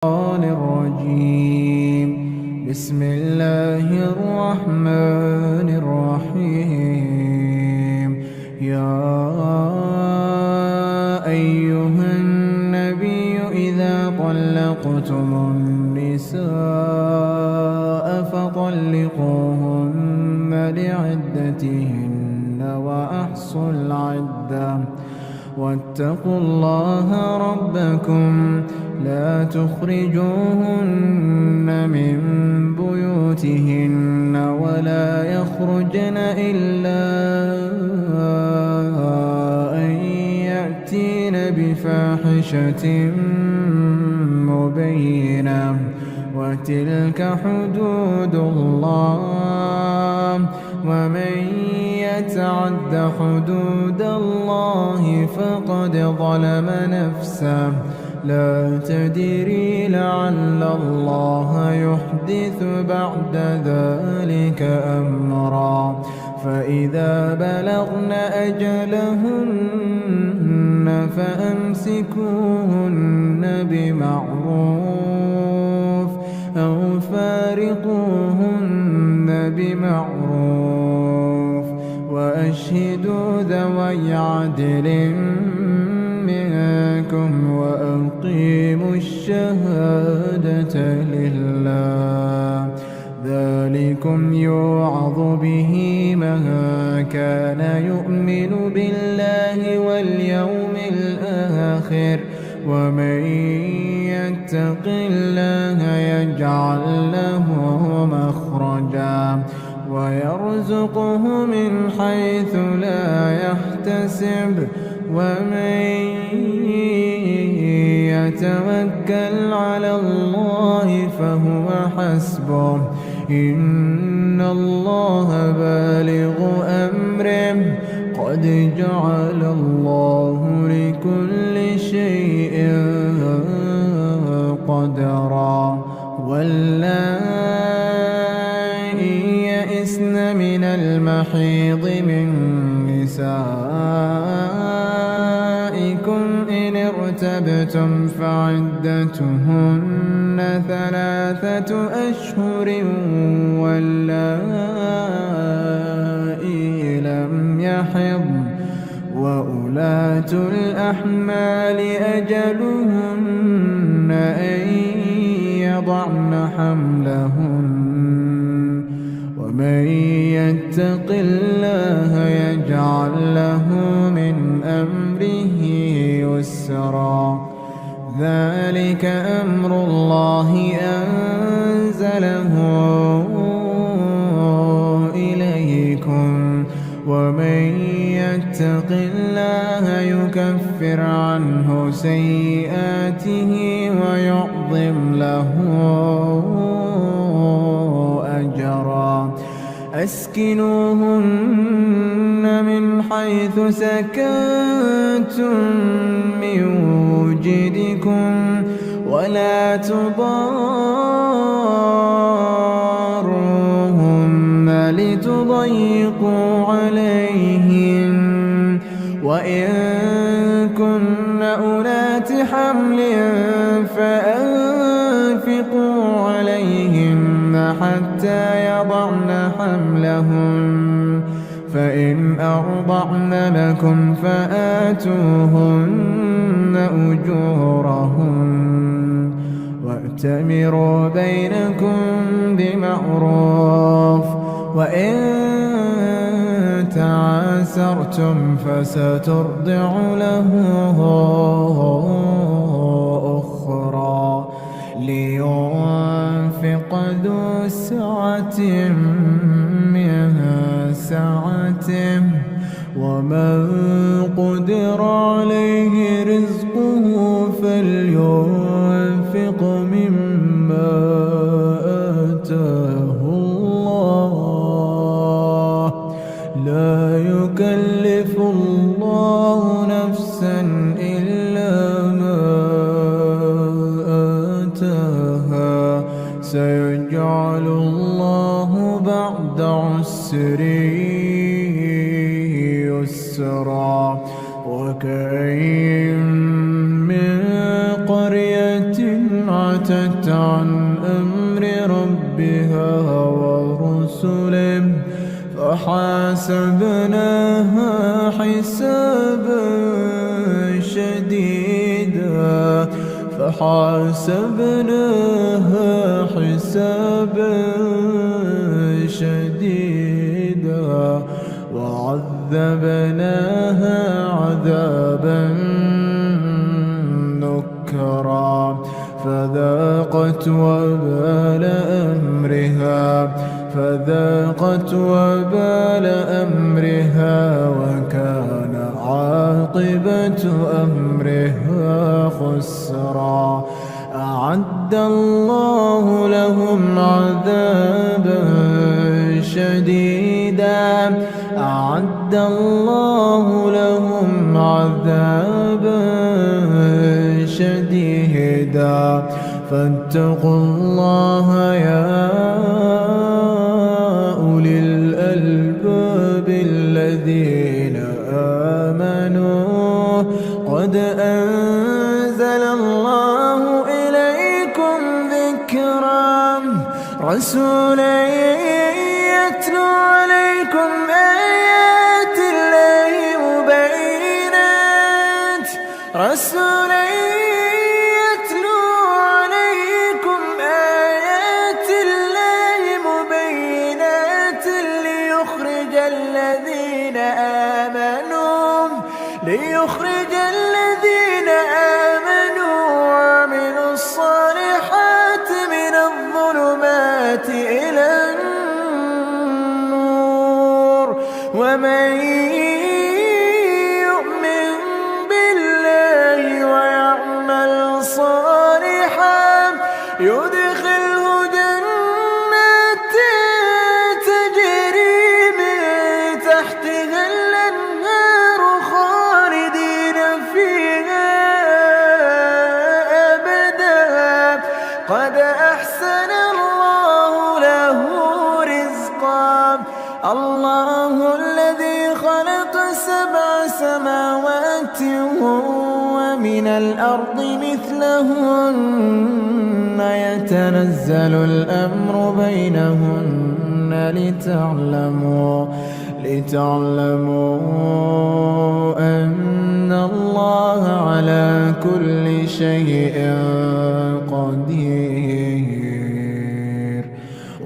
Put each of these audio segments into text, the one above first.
الشيطان الرجيم. بسم الله الرحمن الرحيم. يا أيها النبي إذا طلقتم النساء فطلقوهن لعدتهن وأحصوا العدة واتقوا الله ربكم لا تخرجوهن من بيوتهن ولا يخرجن إلا أن يأتين بفاحشة مبينة وتلك حدود الله ومن يتعد حدود الله فقد ظلم نفسه لا تدري لعل الله يحدث بعد ذلك أمرا فإذا بلغن أجلهن فأمسكوهن بمعروف أو فارقوهن بمعروف وأشهدوا ذوي عدل منكم وأقيموا الشهادة لله ذلكم يوعظ به من كان يؤمن بالله واليوم الآخر ومن يتق الله يجعل له مخرجا ويرزقه من حيث لا يحتسب ومن يتوكل على الله فهو حسبه إن الله بالغ أمره قد جعل الله لكل شيء قدرا واللائي يئسن من المحيض من نسائكم إن ارتبتم فعدتهن 3 أشهر واللائي لم يحضن وأولاة الأحمال أجلهن أن يضعن حملهن ومن يتق الله يجعل له من أمره يسرا ذلك أمر الله أنزله إليكم ومن يتق الله يكفر عنه سيئاته ويعظم له أجرا أسكنوهن من حيث سكنتم من وجدكم ولا تضاروهن لتضيقوا عليهن وإن كن أولات حمل فأنفقوا عليهن حتى يضعن حملهن فإن أرضعن لكم فآتوهن أجورهن وأتمروا بينكم بمعروف وإن تعاسرتم فسترضع له أخرى لينفق ذو سعة من سعته ومن قدر عليه رزقه فلينفق مما آتاه الله لا يكلف الله نفسا إلا ما آتاها سيجعل الله بعد عسر يسرا وكأين من قرية عتت عتت عن أمر ربها ورسله فحاسبناها حسابا شديدا فحاسبناها حسابا شديدا وعذبناها عذابا نكرا فذاقت وبال أمرها وكان عاقبة أمرها خسرا أعد الله لهم عذابا شديدا فاتقوا الله يا أولي الألباب الذين آمنوا قد أنزل الله إليكم ذكرا رسولا يتلو عليكم آيات الله مبينات ليخرج الذين آمنوا وعملوا الصالحات من الظلمات إلى النور ومن يؤمن بالله ويعمل صالحا يدخله جنات تجري من تحتها الأنهار خالدين فيها أبدا قد أحسن الله له رزقا الله الذي خلق 7 سماوات ومن الأرض مثلهن يتنزل الأمر بينهن لتعلموا أن الله على كل شيء قدير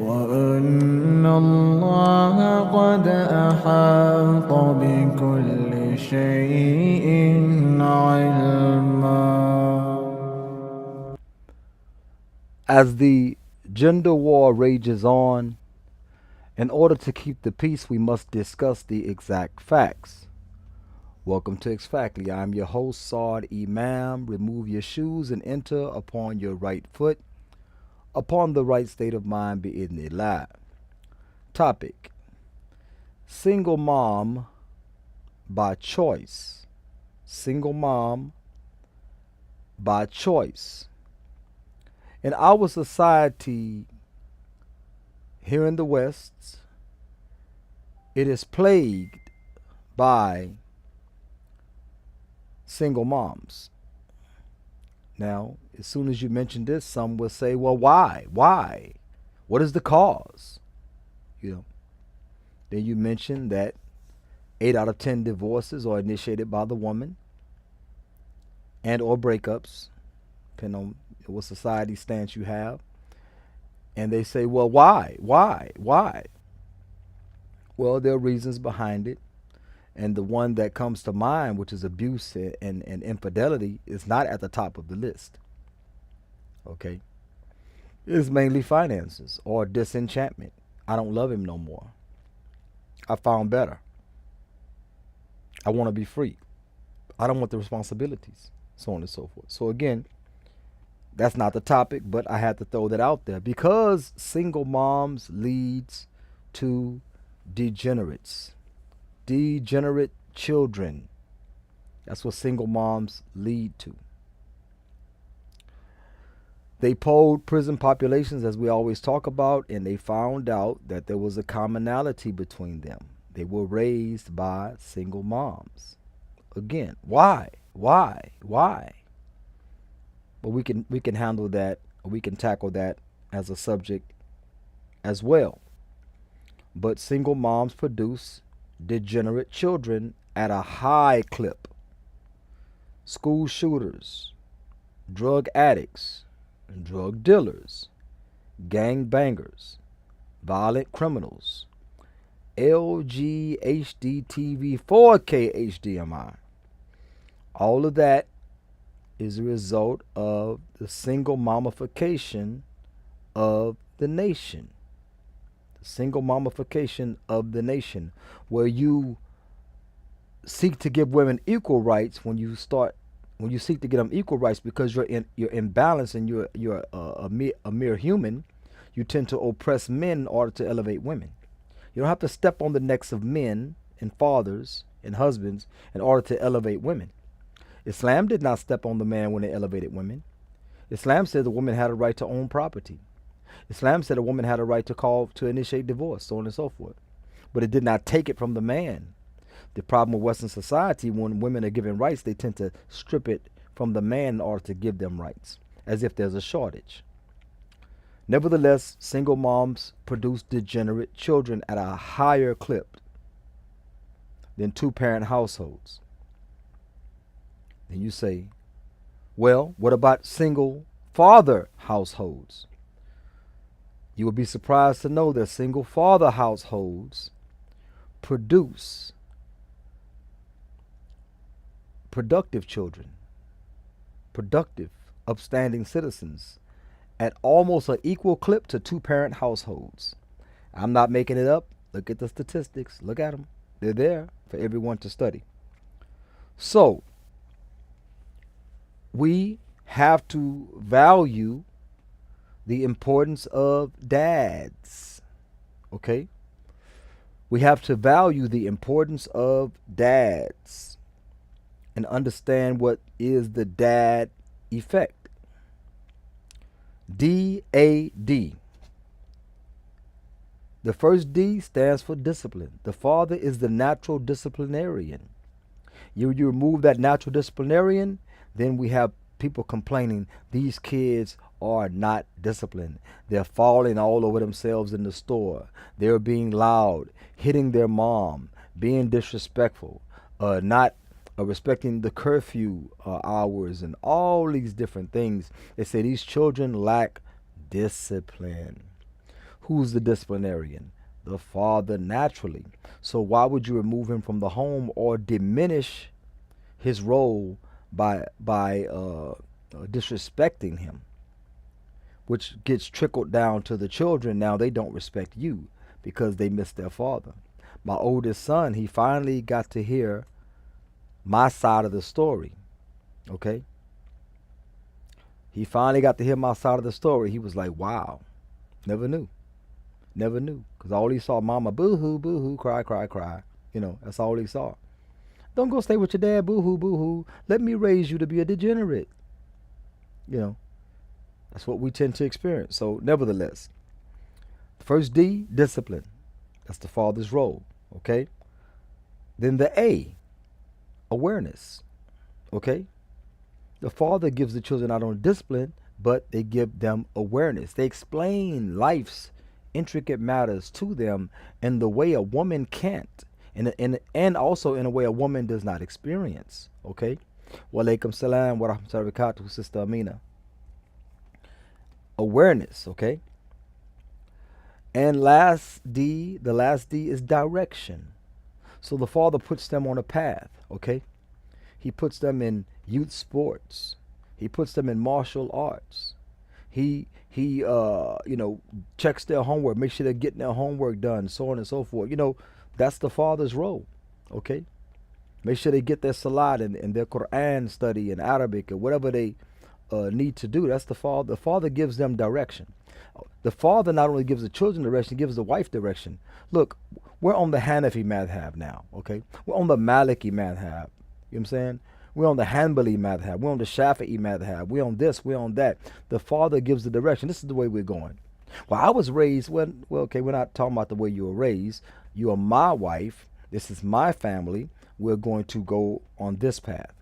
وأن الله قد أحاط بكل شيء علما. As the gender war rages on, in order to keep the peace, we must discuss the exact facts. Welcome to Exactly. I'm your host, Saad Imam. Remove your shoes and enter upon your right foot, upon the right state of mind, bi'idhnillah. Topic: single mom by choice. Single mom by choice. In our society here in the West, it is plagued by single moms. Now, as soon as you mention this, some will say, well, why? Why? What is the cause? Then you mention that 8 out of 10 divorces are initiated by the woman and or breakups, depending on what society stance you have. And they say, well, why? Well, there are reasons behind it. And the one that comes to mind, which is abuse and infidelity, is not at the top of the list. Okay? It's mainly finances or disenchantment. I don't love him no more. I found better. I want to be free. I don't want the responsibilities, so on and so forth. So again, that's not the topic, but I had to throw that out there because single moms leads to degenerates, degenerate children. That's what single moms lead to. They polled prison populations, as we always talk about, and they found out that there was a commonality between them. They were raised by single moms. Again, why? But we can handle that We can tackle that as a subject as well. But single moms produce degenerate children at a high clip. School shooters, drug addicts, drug dealers, gang bangers, violent criminals, LG HD TV 4K HDMI. All of that is a result of the single mommification of the nation. The single mommification of the nation, where you seek to give women equal rights when you seek to get them equal rights because you're imbalanced and you're a mere human. You tend to oppress men in order to elevate women. You don't have to step on the necks of men and fathers and husbands in order to elevate women. Islam did not step on the man when it elevated women. Islam said the woman had a right to own property. Islam said a woman had a right to initiate divorce, so on and so forth. But it did not take it from the man. The problem with Western society, when women are given rights, they tend to strip it from the man in order to give them rights, as if there's a shortage. Nevertheless, single moms produce degenerate children at a higher clip than two-parent households. Then you say, well, what about single father households? You would be surprised to know that single father households produce productive children, productive, upstanding citizens at almost an equal clip to two-parent households. I'm not making it up. Look at the statistics. Look at them. They're there for everyone to study. So, we have to value the importance of dads. Okay? We have to value the importance of dads and understand what is the dad effect. DAD. The first D stands for discipline. The father is the natural disciplinarian. You remove that natural disciplinarian, then we have people complaining these kids are not disciplined. They're falling all over themselves in the store. They're being loud, hitting their mom, being disrespectful, not respecting the curfew hours, and all these different things. They say these children lack discipline. Who's the disciplinarian? The father, naturally. So why would you remove him from the home or diminish his role by disrespecting him, which gets trickled down to the children? Now they don't respect you because they missed their father. My oldest son, he finally got to hear my side of the story. Okay? He finally got to hear my side of the story. He was like, wow, never knew. Never knew. Because all he saw, mama, boo-hoo, boo-hoo, cry, cry, cry. You know, that's all he saw. Don't go stay with your dad, boo-hoo, boo-hoo. Let me raise you to be a degenerate. You know, that's what we tend to experience. So, nevertheless, first D, discipline. That's the father's role. Okay? Then the A, awareness. Okay? The father gives the children not only discipline, but they give them awareness. They explain life's intricate matters to them in the way a woman can't, and also in a way a woman does not experience. Okay? Wa alaikum salam wa rahmatullahi wa barakatuh, Sister Amina. Awareness, okay? And the last D is direction. So the father puts them on a path, okay? He puts them in youth sports. He puts them in martial arts. He checks their homework, makes sure they're getting their homework done, so on and so forth. You know, that's the father's role, okay? Make sure they get their salat and their Quran study in Arabic or whatever they need to do. That's the father. The father gives them direction. The father not only gives the children direction, he gives the wife direction. Look, we're on the Hanafi madhab now, okay? We're on the Maliki madhab. You know what I'm saying? We're on the Hanbali madhab. We're on the Shafi'i madhab. We're on this, we're on that. The father gives the direction. This is the way we're going. Well, I was raised, well, okay, we're not talking about the way you were raised. You are my wife. This is my family. We're going to go on this path.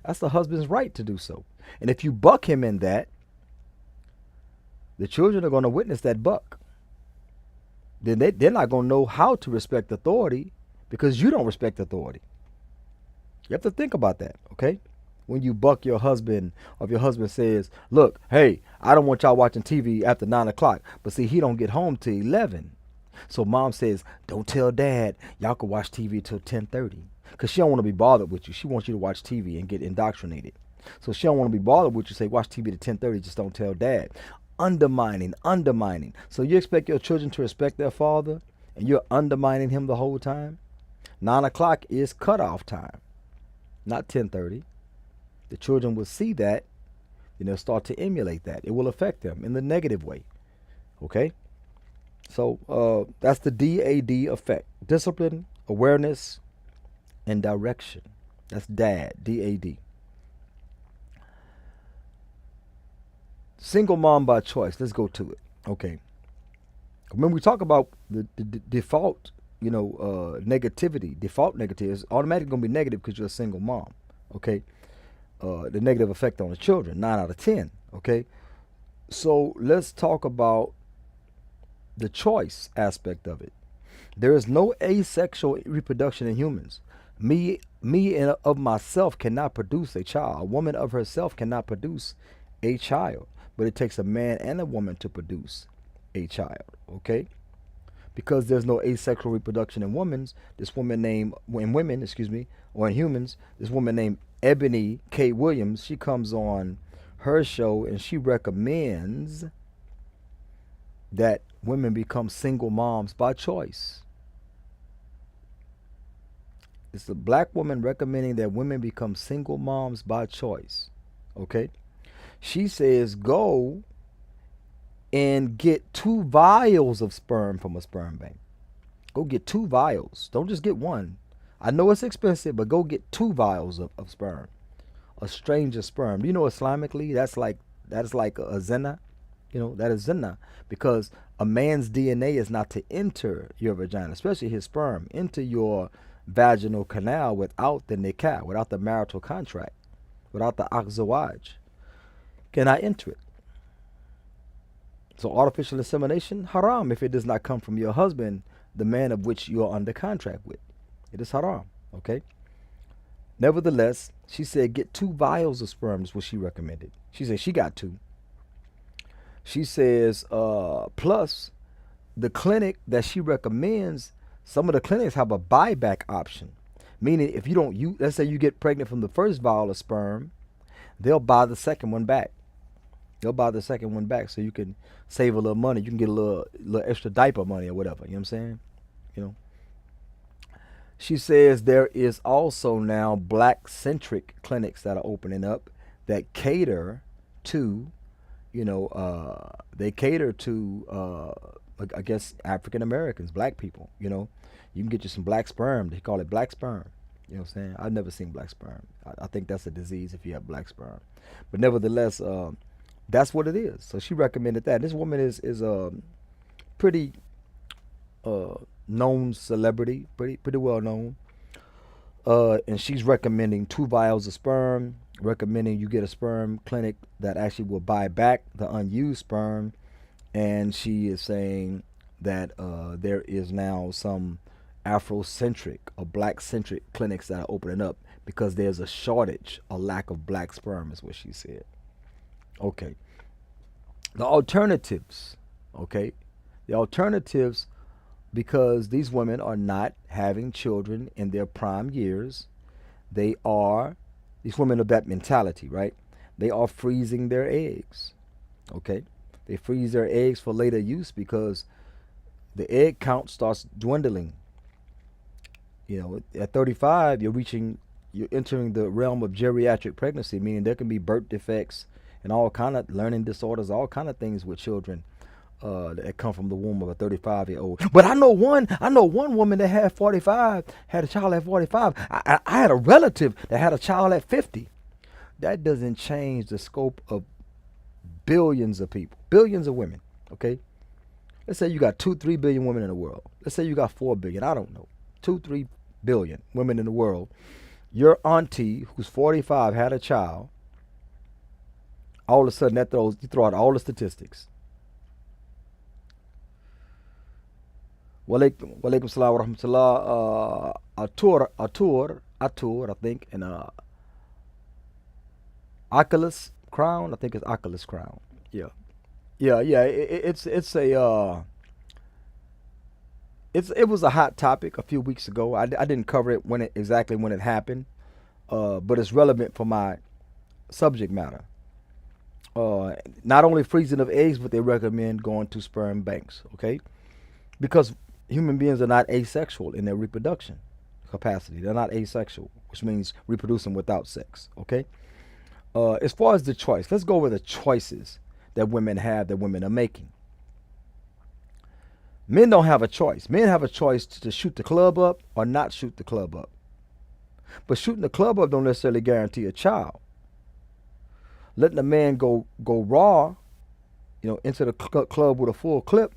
That's the husband's right to do so. And if you buck him in that, the children are going to witness that buck. Then they're not going to know how to respect authority because you don't respect authority. You have to think about that, okay? When you buck your husband, or if your husband says, look, hey, I don't want y'all watching TV after 9 o'clock. But see, he don't get home till 11. So mom says, don't tell dad y'all can watch TV till 10:30. Because she don't want to be bothered with you. She wants you to watch TV and get indoctrinated. So she don't want to be bothered with you. Say, watch TV to 10:30, just don't tell dad. Undermining. So you expect your children to respect their father, and you're undermining him the whole time? 9 o'clock is cutoff time, not 10:30. The children will see that, and they'll start to emulate that. It will affect them in the negative way. Okay? So that's the DAD effect. Discipline, awareness, and direction. That's DAD, D-A-D. Single mom by choice. Let's go to it. Okay. When we talk about the default, negativity, default negative is automatically going to be negative because you're a single mom. Okay. The negative effect on the children, 9 out of 10. Okay. So let's talk about the choice aspect of it. There is no asexual reproduction in humans. Me and of myself cannot produce a child. A woman of herself cannot produce a child. But it takes a man and a woman to produce a child. Okay? Because there's no asexual reproduction in women, this woman named or in humans, this woman named Ebony K. Williams, she comes on her show and she recommends that women become single moms by choice. It's a black woman recommending that women become single moms by choice. Okay? She says go and get 2 vials of sperm from a sperm bank. Go get 2 vials. Don't just get one. I know it's expensive, but go get 2 vials of sperm. A stranger sperm. You know, Islamically, that is like a zina. That is zina. Because a man's DNA is not to enter your vagina, especially his sperm, into your vaginal canal without the nikah, without the marital contract, without the akzawaj. Cannot enter it. So artificial insemination, haram if it does not come from your husband, the man of which you are under contract with. It is haram. Okay? Nevertheless, she said get 2 vials of sperm is what she recommended. She said she got 2. She says, plus the clinic that she recommends, some of the clinics have a buyback option. Meaning if you don't let's say you get pregnant from the first vial of sperm, they'll buy the second one back. So you can save a little money. You can get a little extra diaper money or whatever. You know what I'm saying? She says there is also now black-centric clinics that are opening up that cater to, I guess, African Americans, black people. You can get you some black sperm. They call it black sperm. You know what I'm saying? I've never seen black sperm. I think that's a disease if you have black sperm. But nevertheless, that's what it is. So she recommended that. This woman is a pretty known celebrity, pretty well known. And she's recommending 2 vials of sperm, recommending you get a sperm clinic that actually will buy back the unused sperm. And she is saying that there is now some Afrocentric or black-centric clinics that are opening up because there's a shortage, a lack of black sperm is what she said. Okay. The alternatives, because these women are not having children in their prime years, these women of that mentality, right? They are freezing their eggs, okay? They freeze their eggs for later use because the egg count starts dwindling. At 35, you're entering the realm of geriatric pregnancy, meaning there can be birth defects and all kind of learning disorders, all kind of things with children that come from the womb of a 35-year-old. But I know one woman that had 45, had a child at 45. I had a relative that had a child at 50. That doesn't change the scope of billions of people, billions of women, okay? Let's say you got 2-3 billion women in the world. Let's say you got 4 billion, I don't know, 2-3 billion women in the world. Your auntie, who's 45, had a child. All of a sudden, you throw out all the statistics. Walaikum salam wa rahmatullah. Atur, I think, and Oculus Crown. I think it's Oculus Crown. Yeah, yeah. It was a hot topic a few weeks ago. I didn't cover it exactly when it happened, but it's relevant for my subject matter. Not only freezing of eggs, but they recommend going to sperm banks. Okay, because human beings are not asexual in their reproduction capacity. They're not asexual, which means reproducing without sex. Okay. As far as the choice, let's go over the choices that women have, that women are making. Men don't have a choice. Men have a choice to shoot the club up or not shoot the club up. But shooting the club up don't necessarily guarantee a child. Letting a man go raw, into the club with a full clip,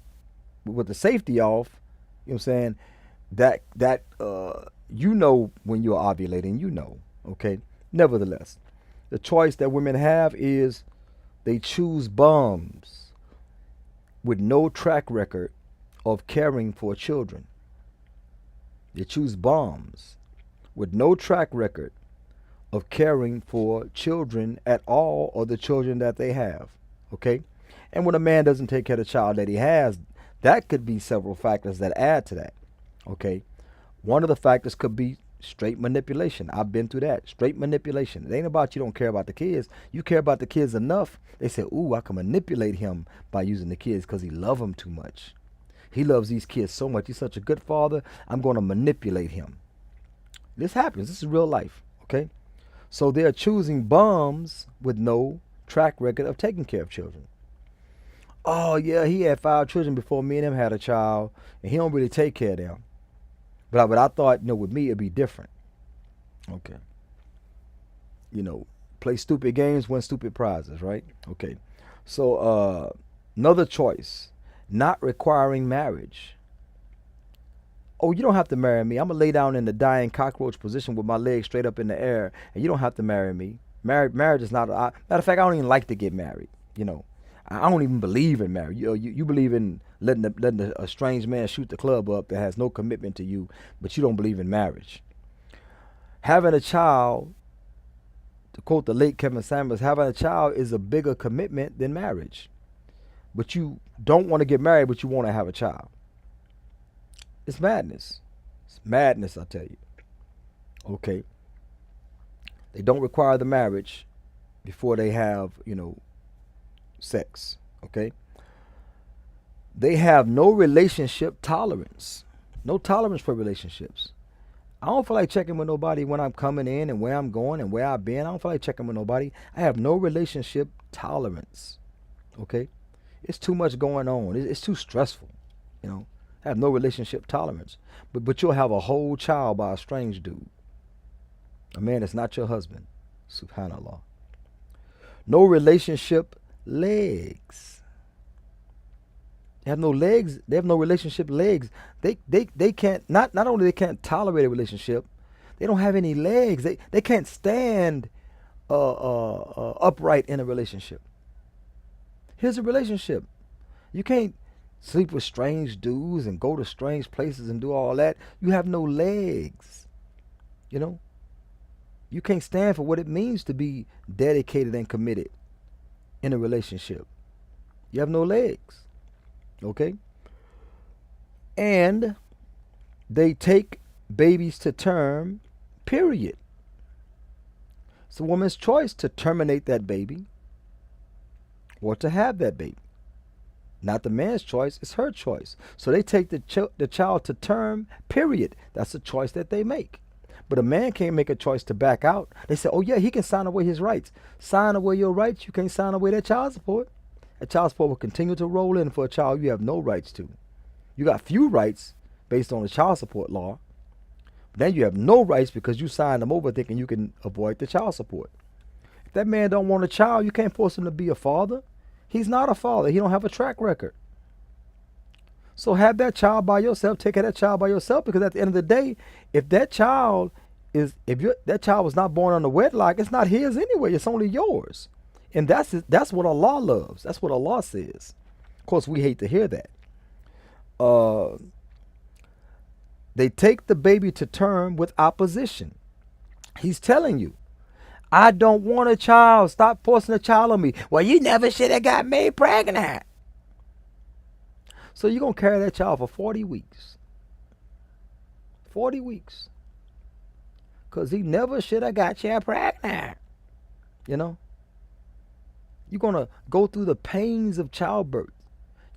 with the safety off, you know what I'm saying? That when you're ovulating, okay? Nevertheless, the choice that women have is they choose bums with no track record of caring for children. They choose bums with no track record of caring for children at all, or the children that they have. Okay? And when a man doesn't take care of the child that he has, that could be several factors that add to that. Okay? One of the factors could be straight manipulation. I've been through that. Straight manipulation. It ain't about you don't care about the kids. You care about the kids enough. They say, ooh, I can manipulate him by using the kids because he loves them too much. He loves these kids so much. He's such a good father. I'm going to manipulate him. This happens. This is real life. Okay? So they're choosing bums with no track record of taking care of children. Oh, yeah, he had 5 children before me and him had a child, and he don't really take care of them. But I thought, with me it'd be different. Okay. Play stupid games, win stupid prizes, right? Okay. So another choice, not requiring marriage. Oh, you don't have to marry me. I'm going to lay down in the dying cockroach position with my legs straight up in the air, and you don't have to marry me. Marriage is not, matter of fact, I don't even like to get married. I don't even believe in marriage. You believe in letting a strange man shoot the club up that has no commitment to you, but you don't believe in marriage. Having a child, to quote the late Kevin Samuels, having a child is a bigger commitment than marriage. But you don't want to get married, but you want to have a child. It's madness. It's madness, I tell you. Okay. They don't require the marriage before they have, sex. Okay. They have no relationship tolerance. No tolerance for relationships. I don't feel like checking with nobody when I'm coming in and where I'm going and where I've been. I don't feel like checking with nobody. I have no relationship tolerance. Okay. It's too much going on. It's too stressful. I have no relationship tolerance. But you'll have a whole child by a strange dude. A man that's not your husband. Subhanallah. No relationship legs. They have no legs. They have no relationship legs. They can't, not only they can't tolerate a relationship, they don't have any legs. They can't stand upright in a relationship. Here's a relationship. You can't sleep with strange dudes and go to strange places and do all that. You have no legs. You can't stand for what it means to be dedicated and committed in a relationship. You have no legs. Okay? And they take babies to term, period. It's a woman's choice to terminate that baby or to have that baby. Not the man's choice, it's her choice. So they take the child to term, period. That's a choice that they make. But a man can't make a choice to back out. They say, oh yeah, he can sign away his rights. Sign away your rights, you can't sign away that child support. That child support will continue to roll in for a child you have no rights to. You got few rights based on the child support law. But then you have no rights because you signed them over thinking you can avoid the child support. If that man don't want a child, you can't force him to be a father. He's not a father. He don't have a track record. So have that child by yourself. Take care of that child by yourself, because at the end of the day, if that child was not born under wedlock, it's not his anyway. It's only yours. And that's what Allah loves. That's what Allah says. Of course, we hate to hear that. They take the baby to term with opposition. He's telling you, I don't want a child. Stop forcing a child on me. Well, you never should have got me pregnant. So you're going to carry that child for 40 weeks. 40 weeks. Because he never should have got you pregnant. You know? You're going to go through the pains of childbirth.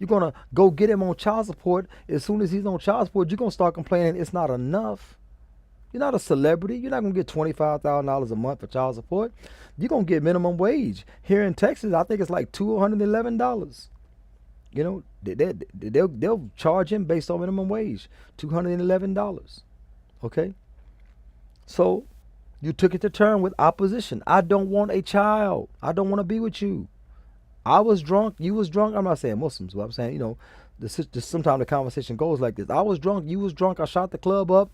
You're going to go get him on child support. As soon as he's on child support, you're going to start complaining it's not enough. You're not a celebrity. You're not going to get $25,000 a month for child support. You're going to get minimum wage. Here in Texas, I think it's like $211. You know, they'll charge him based on minimum wage, $211. Okay? So you took it to term with opposition. I don't want a child. I don't want to be with you. I was drunk. You was drunk. I'm not saying Muslims, but I'm saying, you know, sometimes the conversation goes like this. I was drunk. You was drunk. I shot the club up.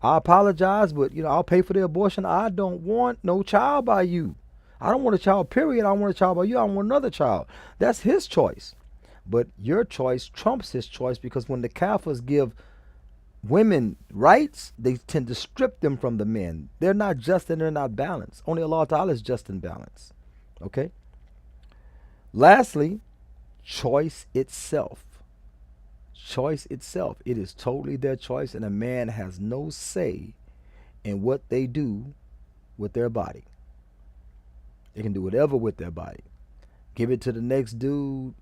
I apologize, but, you know, I'll pay for the abortion. I don't want no child by you. I don't want a child, period. I don't want a child by you. I want another child. That's his choice. But your choice trumps his choice, because when the Kafirs give women rights, they tend to strip them from the men. They're not just and they're not balanced. Only Allah Ta'ala is just and balanced. Okay? Lastly, choice itself. Choice itself. It is totally their choice, and a man has no say in what they do with their body. They can do whatever with their body. Give it to the next dude.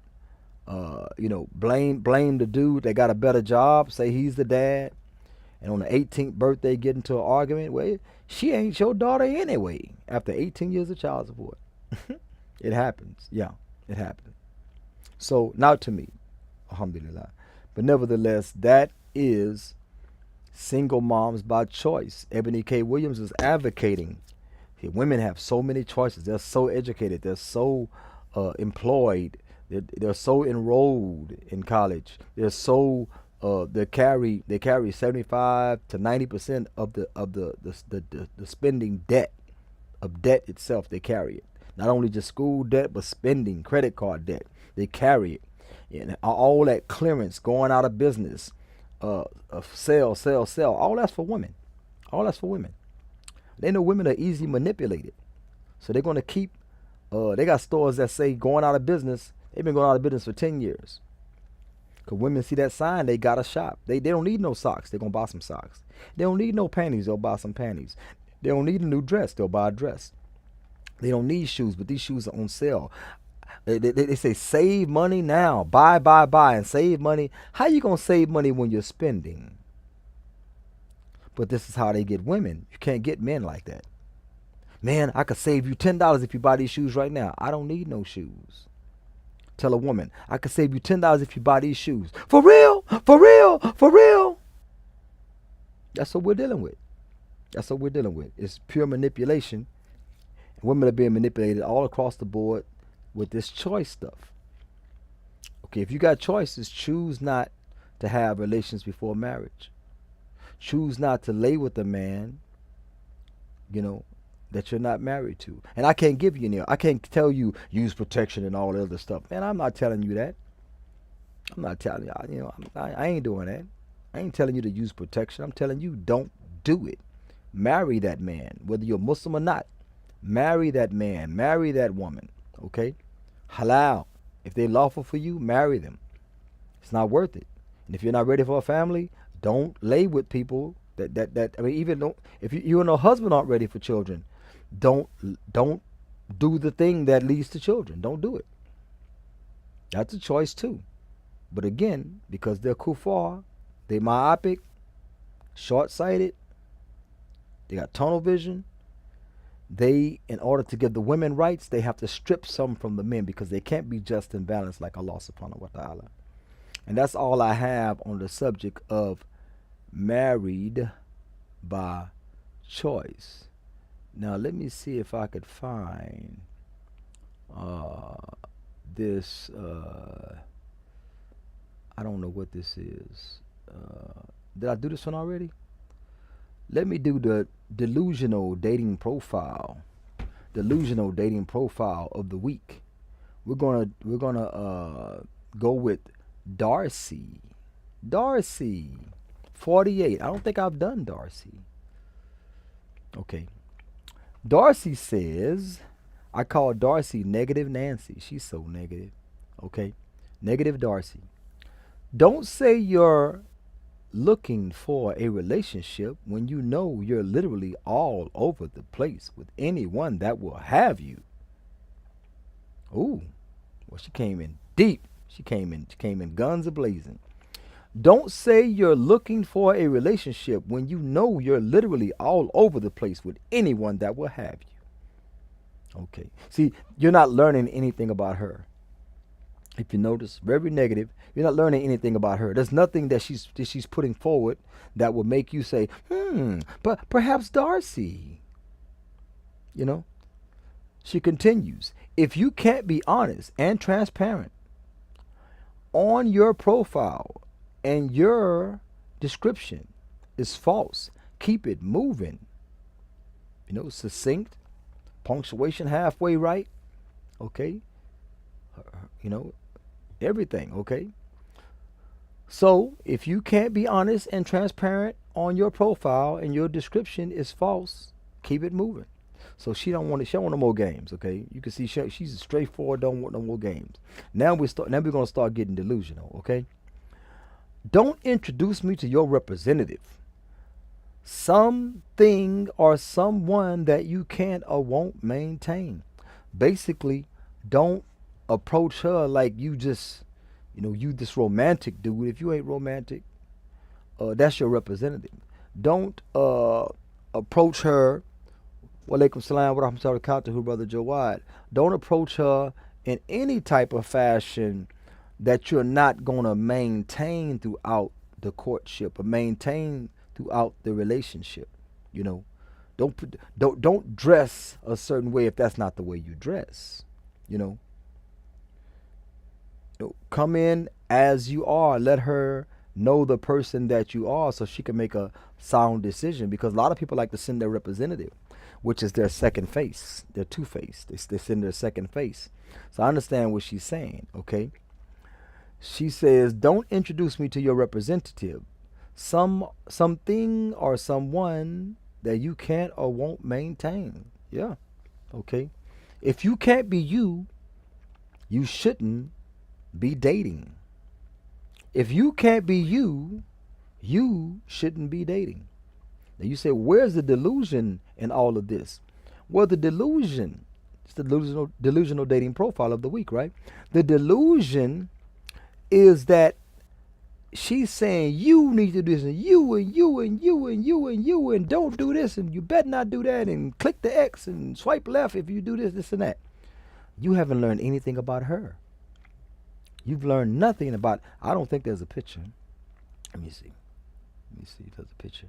You know, blame the dude that got a better job. Say he's the dad. And on the 18th birthday, get into an argument. Well, she ain't your daughter anyway. After 18 years of child support. It happens. Yeah, it happens. So, not to me. Alhamdulillah. But nevertheless, that is single moms by choice. Ebony K. Williams is advocating. Women have so many choices. They're so educated. They're so employed. They're so enrolled in college. They're so they carry 75 to 90% of the spending debt of debt itself. They carry it. Not only just school debt, but spending, credit card debt. They carry it. And all that clearance, going out of business, sell. All that's for women. All that's for women. They know women are easily manipulated. So they're going to keep, they got stores that say going out of business. They've been going out of business for 10 years. Because women see that sign, they got to shop. They don't need no socks. They're going to buy some socks. They don't need no panties. They'll buy some panties. They don't need a new dress. They'll buy a dress. They don't need shoes, but these shoes are on sale. They say save money now. Buy, and save money. How you going to save money when you're spending? But this is how they get women. You can't get men like that. Man, I could save you $10 if you buy these shoes right now. I don't need no shoes. Tell a woman, I could save you $10 if you buy these shoes. For real? For real? For real? That's what we're dealing with. That's what we're dealing with. It's pure manipulation. Women are being manipulated all across the board with this choice stuff. Okay, if you got choices, choose not to have relations before marriage. Choose not to lay with a man, you know, that you're not married to. And I can't give you any. I can't tell you use protection and all the other stuff. Man, I'm not telling you that. I'm not telling you. You know, I ain't doing that. I ain't telling you to use protection. I'm telling you don't do it. Marry that man, whether you're Muslim or not. Marry that man. Marry that woman. Okay? Halal. If they're lawful for you, marry them. It's not worth it. And if you're not ready for a family, don't lay with people that I mean, even though if you and your husband aren't ready for children, don't do the thing that leads to children. Don't do it. That's a choice too. But again, because they're kuffar, they myopic, short-sighted, they got tunnel vision. They, in order to give the women rights, they have to strip some from the men because they can't be just and balanced like Allah subhanahu wa ta'ala. And that's all I have on the subject of married by choice. Now let me see if I could find this. I don't know what this is. Did I do this one already? Let me do the delusional dating profile. Delusional dating profile of the week. We're gonna go with Darcy. Darcy 48. I don't think I've done Darcy. Okay. Darcy says, I call Darcy Negative Nancy. She's so negative. Okay. Negative Darcy. Don't say you're looking for a relationship when you know you're literally all over the place with anyone that will have you. Ooh. Well, she came in deep. She came in guns a blazing. Don't say you're looking for a relationship when you know you're literally all over the place with anyone that will have you. Okay. See, you're not learning anything about her. If you notice, very negative. You're not learning anything about her. There's nothing that she's putting forward that will make you say, but perhaps Darcy. You know? She continues, if you can't be honest and transparent on your profile and your description is false, keep it moving. Succinct, punctuation halfway right. Okay? You know, everything, okay? So, if you can't be honest and transparent on your profile and your description is false, keep it moving. So she don't want no more games, okay? You can see she's straightforward, don't want no more games. Now we're gonna start getting delusional, okay? Don't introduce me to your representative. Something or someone that you can't or won't maintain. Basically, don't approach her like you just, you this romantic dude. If you ain't romantic, that's your representative. Don't approach her. Walaikum salam wa rahmatullahi wa barakatuhu, Brother Jawad. Don't approach her in any type of fashion that you're not going to maintain throughout the courtship or maintain throughout the relationship. Don't dress a certain way if that's not the way you dress. Come in as you are. Let her know the person that you are so she can make a sound decision, because a lot of people like to send their representative, which is their second face. They're two-faced. They send their second face. So I understand what she's saying, okay? She says, don't introduce me to your representative. Something or someone that you can't or won't maintain. Yeah, okay? If you can't be you, you shouldn't be dating. If you can't be you, you shouldn't be dating. Now you say, where's the delusion in all of this? Well, the delusion, it's the delusional dating profile of the week, right? The delusion is that she's saying you need to do this, and you and you and you and you and you, and don't do this, and you better not do that, and click the X and swipe left if you do this, this, and that. You haven't learned anything about her. You've learned nothing about. I don't think there's a picture. Let me see if there's a picture.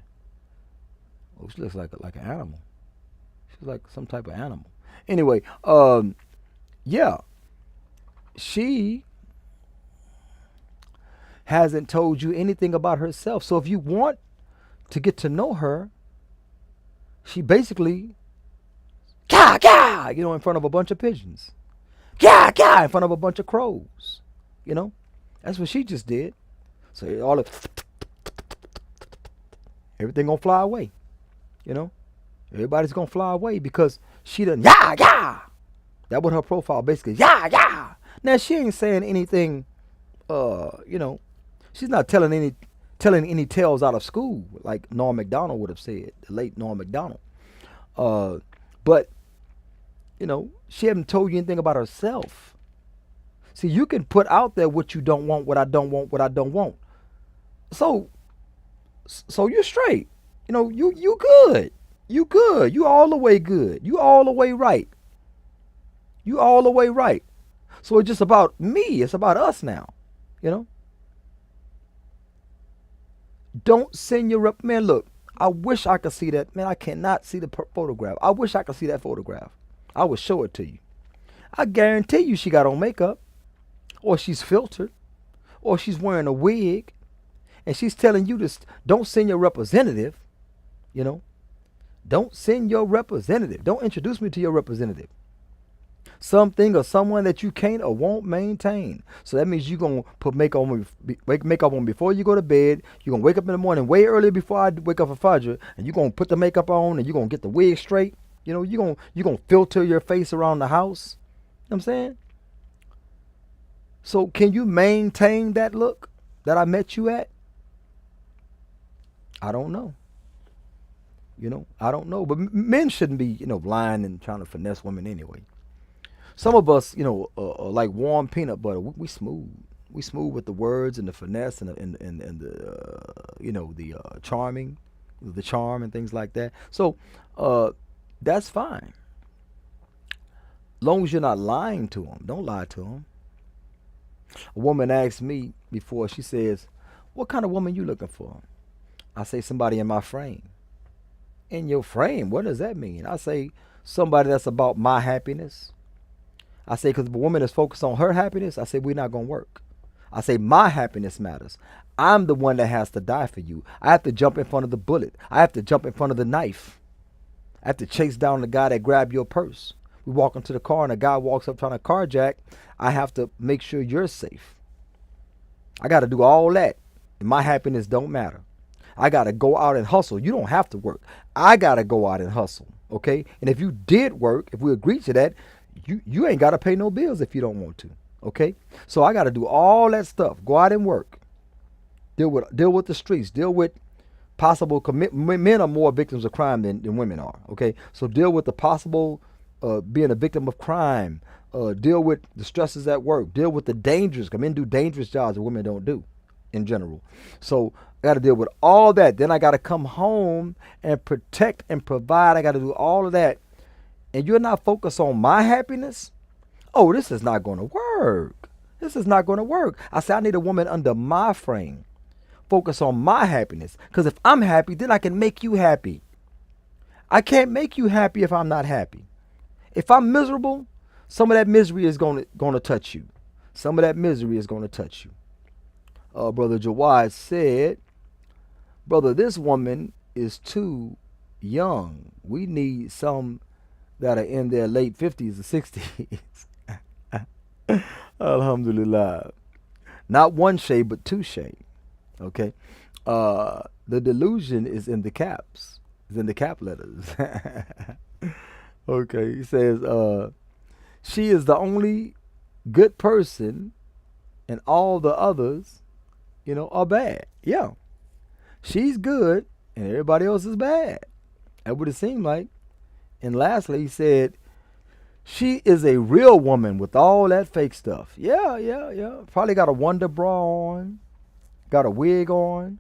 Oh, she looks like an animal. She's like some type of animal. Anyway, yeah, she hasn't told you anything about herself. So if you want to get to know her, she basically, gah, gah, in front of a bunch of pigeons. Gah, gah, in front of a bunch of crows. That's what she just did. So everything gonna fly away. Everybody's gonna fly away because she done, yeah, yeah. That what her profile basically, yeah, yeah. Now she ain't saying anything, she's not telling any tales out of school like Norm Macdonald would have said, the late Norm Macdonald. But she hasn't told you anything about herself. See, you can put out there what you don't want, what I don't want, what I don't want. So you're straight. You good. You good. You all the way good. You all the way right. You all the way right. So it's just about me. It's about us now. Don't send your rep. Man, look, I wish I could see that. Man, I cannot see the photograph. I wish I could see that photograph. I would show it to you. I guarantee you she got on makeup, or she's filtered, or she's wearing a wig, and she's telling you this. Don't send your representative. Don't send your representative. Don't introduce me to your representative. something or someone that you can't or won't maintain. So that means you're gonna put makeup on before you go to bed. You're gonna wake up in the morning way early before I wake up for Fajr, and you're gonna put the makeup on and you're gonna get the wig straight. You're gonna filter your face around the house. You know what I'm saying? So can you maintain that look that I met you at? I don't know. I don't know. But men shouldn't be, lying and trying to finesse women anyway. Some of us, like warm peanut butter. We smooth. We smooth with the words and the finesse and the charming, the charm and things like that. So that's fine, long as you're not lying to them. Don't lie to them. A woman asked me before. She says, "What kind of woman you looking for?" I say, "Somebody in my frame." In your frame? What does that mean? I say, somebody that's about my happiness. I say, because if a woman is focused on her happiness, I say, we're not going to work. I say, my happiness matters. I'm the one that has to die for you. I have to jump in front of the bullet. I have to jump in front of the knife. I have to chase down the guy that grabbed your purse. We walk into the car and a guy walks up trying to carjack. I have to make sure you're safe. I got to do all that. And my happiness don't matter. I got to go out and hustle. You don't have to work. I got to go out and hustle. Okay? And if you did work, if we agree to that, you ain't got to pay no bills if you don't want to. Okay? So I got to do all that stuff. Go out and work. Deal with the streets. Deal with possible men are more victims of crime than women are. Okay? So deal with the possible being a victim of crime. Deal with the stresses at work. Deal with the dangers. Men do dangerous jobs that women don't do in general. So I got to deal with all that. Then I got to come home and protect and provide. I got to do all of that. And you're not focused on my happiness? Oh, this is not going to work. This is not going to work. I say I need a woman under my frame. Focus on my happiness. Because if I'm happy, then I can make you happy. I can't make you happy if I'm not happy. If I'm miserable, some of that misery is going to touch you. Some of that misery is going to touch you. Brother Jawad said, "Brother, this woman is too young. We need some that are in their late 50s or 60s. Alhamdulillah. Not one shade, but two shade. Okay. The delusion is in the caps. Is in the cap letters. Okay. He says, she is the only good person and all the others, are bad. Yeah. She's good and everybody else is bad. That would it seem like. And lastly, he said, she is a real woman with all that fake stuff. Yeah. Probably got a Wonder bra on, got a wig on,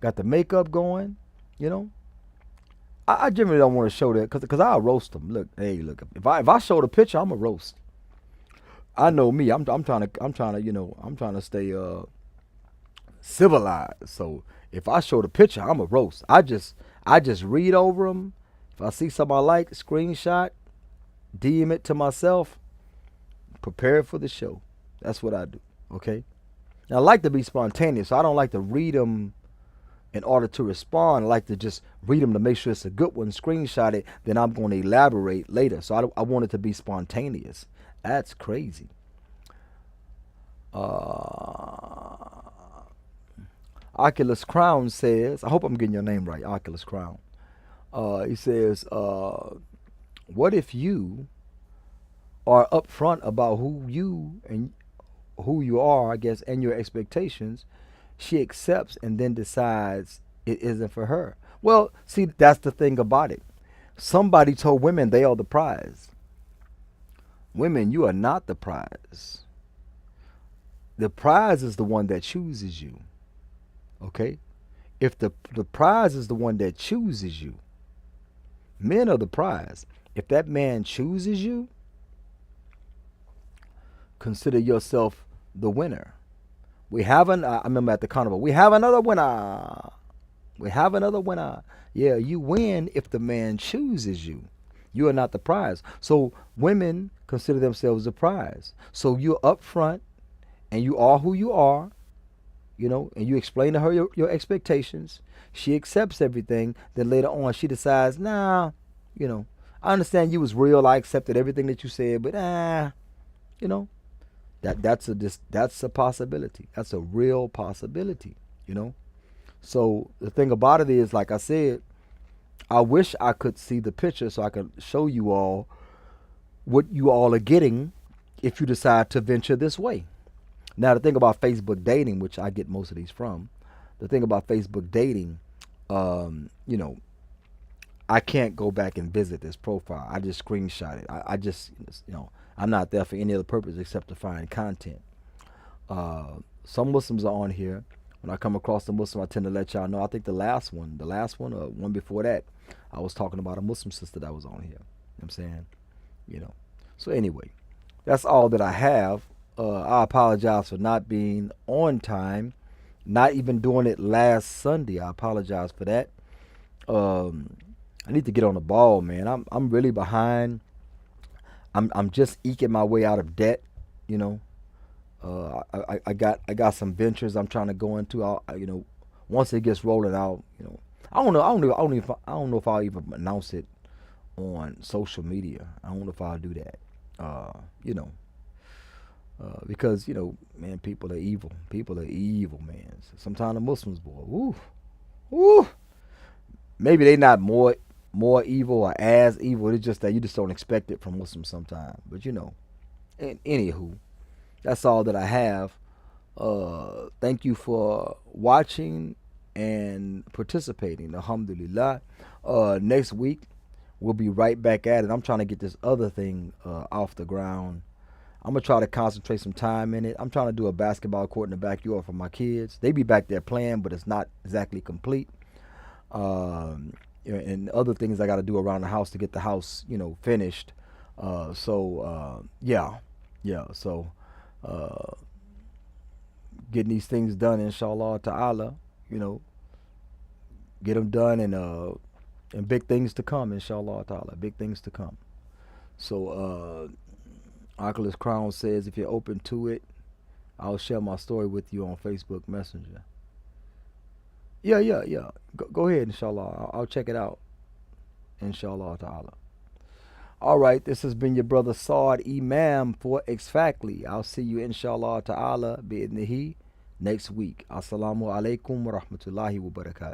got the makeup going, I generally don't want to show that because I'll roast them. Look, if I show the picture, I'm a roast. I know me. I'm trying to stay civilized. So if I show the picture, I'm a roast. I just read over them. If I see something I like, screenshot, DM it to myself, prepare for the show. That's what I do. Okay. Now I like to be spontaneous. So I don't like to read them in order to respond. I like to just read them to make sure it's a good one, screenshot it, then I'm going to elaborate later. So I want it to be spontaneous. That's crazy. Oculus Crown says, I hope I'm getting your name right, Oculus Crown. He says, what if you are upfront about who you are, I guess, and your expectations? She accepts and then decides it isn't for her. Well, see, that's the thing about it. Somebody told women they are the prize. Women, you are not the prize. The prize is the one that chooses you. Okay? If the prize is the one that chooses you, men are the prize. If that man chooses you, consider yourself the winner. I remember at the carnival, we have another winner. We have another winner. Yeah, you win if the man chooses you. You are not the prize. So women consider themselves the prize. So you're up front and you are who you are, and you explain to her your expectations. She accepts everything. Then later on she decides, nah, I understand you was real. I accepted everything that you said, but you know, that's a possibility. That's a real possibility. You know. So the thing about it is, like I said, I wish I could see the picture so I could show you all what you all are getting if you decide to venture this way. Now, the thing about Facebook dating, which I get most of these from, the thing about Facebook dating, you know, I can't go back and visit this profile. I just screenshot it. I just, you know, I'm not there for any other purpose except to find content. Some Muslims are on here. When I come across a Muslim, I tend to let y'all know. I think the last one, or one before that, I was talking about a Muslim sister that was on here. You know what I'm saying? You know. So anyway, that's all that I have. I apologize for not being on time, not even doing it last Sunday. I apologize for that. I need to get on the ball, man. I'm really behind. I'm just eking my way out of debt, you know. I got some ventures I'm trying to go into. You know, once it gets rolling out, you know, I don't know if I'll even announce it on social media. I don't know if I'll do that. You know, because you know, man, people are evil. People are evil, man. Sometimes the Muslims, boy, woo, woo. Maybe they not more evil or as evil. It's just that you just don't expect it from Muslims sometimes. But you know, anywho, that's all that I have. Thank you for watching and participating. Alhamdulillah. Next week we'll be right back at it. I'm trying to get this other thing off the ground. I'm gonna try to concentrate some time in it. I'm trying to do a basketball court in the backyard for my kids. They be back there playing, but it's not exactly complete. And other things I got to do around the house to get the house, you know, finished. Yeah. So getting these things done, inshallah ta'ala, you know, get them done, and big things to come, inshallah ta'ala, big things to come. So Oculus Crown says, if you're open to it, I'll share my story with you on Facebook Messenger. Yeah. Go ahead, inshallah. I'll check it out, inshallah ta'ala. All right, this has been your brother Saad Imam for Exactly. I'll see you, inshallah ta'ala, bi'idnihi, next week. Assalamu alaikum wa rahmatullahi wa barakatuh.